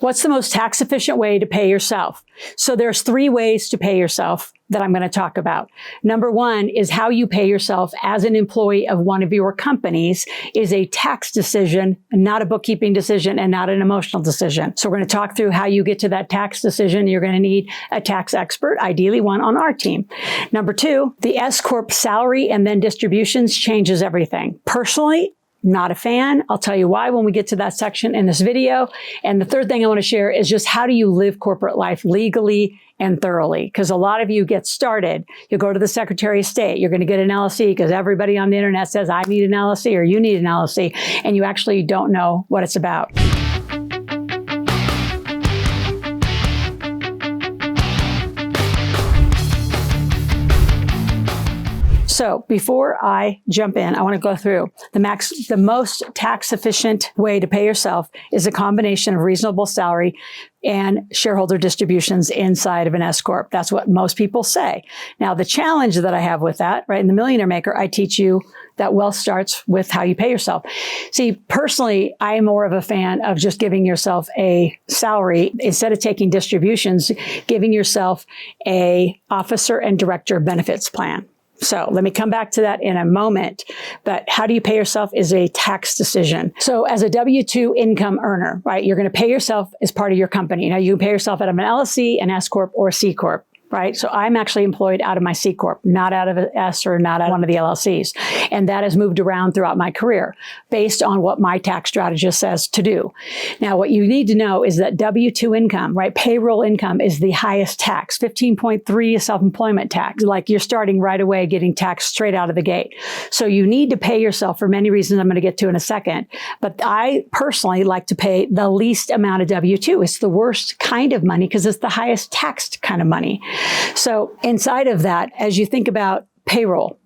What's the most tax efficient way to pay yourself? So there's 3 ways to pay yourself that I'm going to talk about. Number 1 is how you pay yourself as an employee of one of your companies is a tax decision, not a bookkeeping decision and not an emotional decision. So we're going to talk through how you get to that tax decision. You're going to need a tax expert, ideally one on our team. Number 2, the S Corp salary and then distributions changes everything. Personally, not a fan. I'll tell you why when we get to that section in this video. And the third thing I want to share is just how do you live corporate life legally and thoroughly? Because a lot of you get started. You go to the Secretary of State. You're going to get an LLC because everybody on the internet says, I need an LLC or you need an LLC. And you actually don't know what it's about. So before I jump in, I want to go through the most tax efficient way to pay yourself is a combination of reasonable salary and shareholder distributions inside of an S Corp. That's what most people say. Now, the challenge that I have with that, right, in the Millionaire Maker, I teach you that wealth starts with how you pay yourself. See, personally, I am more of a fan of just giving yourself a salary instead of taking distributions, giving yourself a officer and director benefits plan. So let me come back to that in a moment. But how do you pay yourself is a tax decision. So as a W-2 income earner, right, you're going to pay yourself as part of your company. Now you can pay yourself out of an LLC, an S Corp, or a C Corp. Right? So I'm actually employed out of my C Corp, not out of an S or not out of one of the LLCs. And that has moved around throughout my career based on what my tax strategist says to do. Now, what you need to know is that W-2 income, right? Payroll income is the highest tax, 15.3 is self-employment tax. Like you're starting right away getting taxed straight out of the gate. So you need to pay yourself for many reasons I'm going to get to in a second. But I personally like to pay the least amount of W-2. It's the worst kind of money because it's the highest taxed kind of money. So inside of that, as you think about payroll,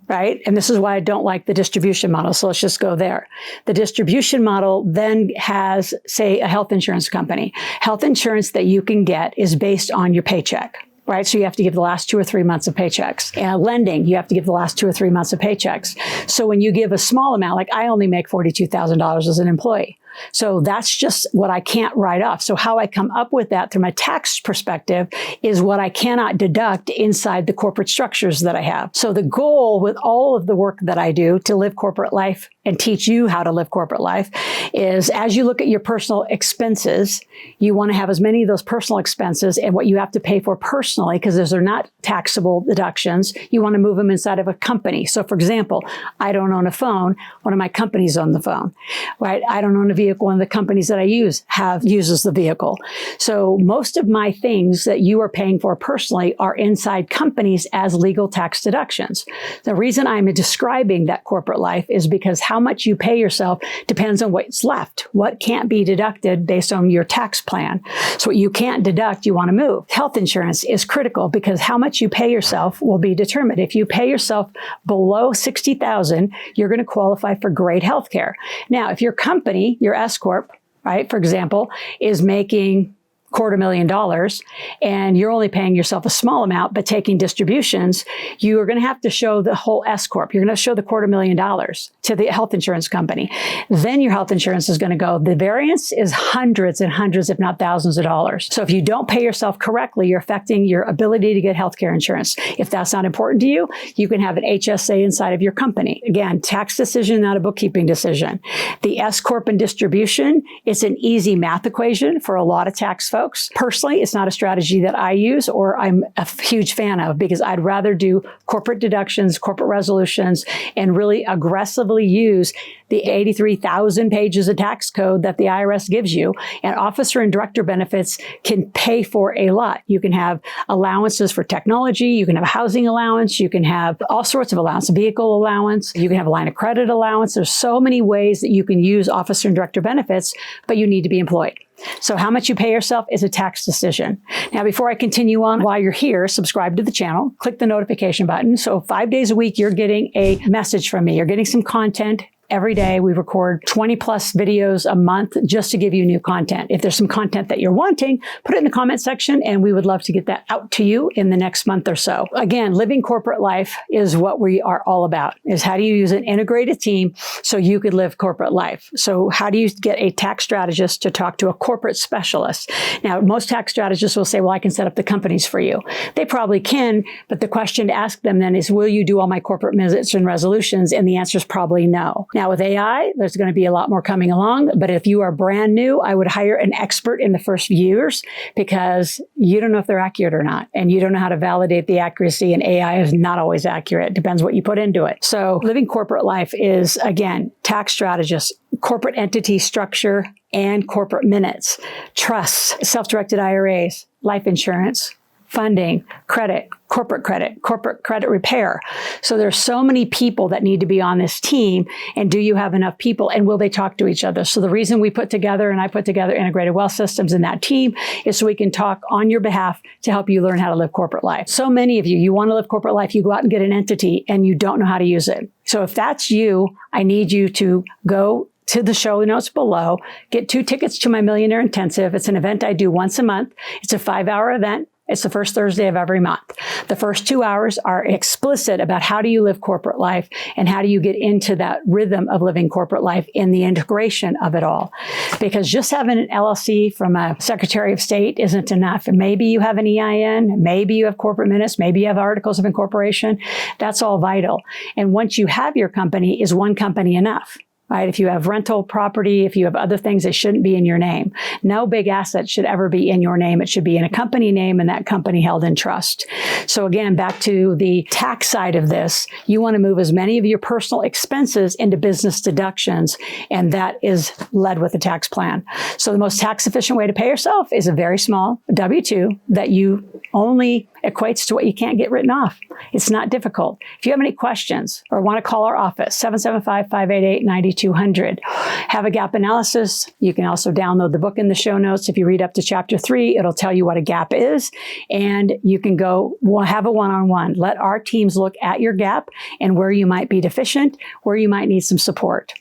right? And this is why I don't like the distribution model. So let's just go there. The distribution model then has, say, a health insurance company. Health insurance that you can get is based on your paycheck. Right? So you have to give the last 2 or 3 months of paychecks. And lending, you have to give the last 2 or 3 months of paychecks. So when you give a small amount, like I only make $42,000 as an employee. So that's just what I can't write off. So how I come up with that through my tax perspective is what I cannot deduct inside the corporate structures that I have. So the goal with all of the work that I do to live corporate life and teach you how to live corporate life is as you look at your personal expenses, you want to have as many of those personal expenses and what you have to pay for personally, because those are not taxable deductions, you want to move them inside of a company. So for example, I don't own a phone. One of my companies own the phone, right? I don't own a vehicle. One of the companies that I use uses the vehicle. So most of my things that you are paying for personally are inside companies as legal tax deductions. The reason I'm describing that corporate life is because how much you pay yourself depends on what's left, what can't be deducted based on your tax plan. So what you can't deduct, you want to move. Health insurance is critical because how much you pay yourself will be determined. If you pay yourself below $60,000, you're going to qualify for great health care. Now, if your company, your S Corp, right, for example, is making $250,000 and you're only paying yourself a small amount, but taking distributions, you are going to have to show the whole S Corp. You're going to show the $250,000 to the health insurance company. Then your health insurance is going to go. The variance is hundreds and hundreds, if not thousands of dollars. So if you don't pay yourself correctly, you're affecting your ability to get healthcare insurance. If that's not important to you, you can have an HSA inside of your company. Again, tax decision, not a bookkeeping decision. The S Corp and distribution, it's an easy math equation for a lot of tax folks. Personally, it's not a strategy that I use or I'm a huge fan of because I'd rather do corporate deductions, corporate resolutions, and really aggressively use the 83,000 pages of tax code that the IRS gives you. And officer and director benefits can pay for a lot. You can have allowances for technology. You can have a housing allowance. You can have all sorts of allowance, vehicle allowance. You can have a line of credit allowance. There's so many ways that you can use officer and director benefits, but you need to be employed. So how much you pay yourself is a tax decision. Now, before I continue on, while you're here, subscribe to the channel, click the notification button. So 5 days a week, you're getting a message from me. You're getting some content every day. We record 20 plus videos a month just to give you new content. If there's some content that you're wanting, put it in the comment section and we would love to get that out to you in the next month or so. Again, living corporate life is what we are all about, is how do you use an integrated team so you could live corporate life? So how do you get a tax strategist to talk to a corporate specialist? Now, most tax strategists will say, well, I can set up the companies for you. They probably can, but the question to ask them then is, will you do all my corporate minutes and resolutions? And the answer is probably no. Now, with AI, there's going to be a lot more coming along, but if you are brand new, I would hire an expert in the first few years because you don't know if they're accurate or not, and you don't know how to validate the accuracy, and AI is not always accurate. Depends what you put into it. So living corporate life is, again, tax strategist, corporate entity structure, and corporate minutes, trusts, self-directed IRAs, life insurance, funding, corporate credit repair. So there's so many people that need to be on this team. And do you have enough people? And will they talk to each other? So the reason we put together, and I put together Integrated Wealth Systems in that team, is so we can talk on your behalf to help you learn how to live corporate life. So many of you want to live corporate life, you go out and get an entity and you don't know how to use it. So if that's you, I need you to go to the show notes below, get 2 tickets to my Millionaire Intensive. It's an event I do once a month. It's a 5-hour event. It's the first Thursday of every month. The first 2 hours are explicit about how do you live corporate life and how do you get into that rhythm of living corporate life in the integration of it all. Because just having an LLC from a Secretary of State isn't enough. And maybe you have an EIN, maybe you have corporate minutes, maybe you have articles of incorporation. That's all vital. And once you have your company, is one company enough? Right? If you have rental property, if you have other things, it shouldn't be in your name. No big asset should ever be in your name. It should be in a company name and that company held in trust. So again, back to the tax side of this, you want to move as many of your personal expenses into business deductions, and that is led with a tax plan. So the most tax efficient way to pay yourself is a very small W-2 that you only equates to what you can't get written off. It's not difficult. If you have any questions or want to call our office, 775-588-9200. Have a gap analysis. You can also download the book in the show notes. If you read up to chapter 3, it'll tell you what a gap is. And you can go have a one-on-one. Let our teams look at your gap and where you might be deficient, where you might need some support.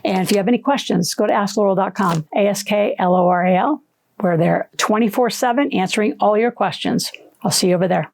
And if you have any questions, go to askloral.com, ASKLORAL, where they're 24/7 answering all your questions. I'll see you over there.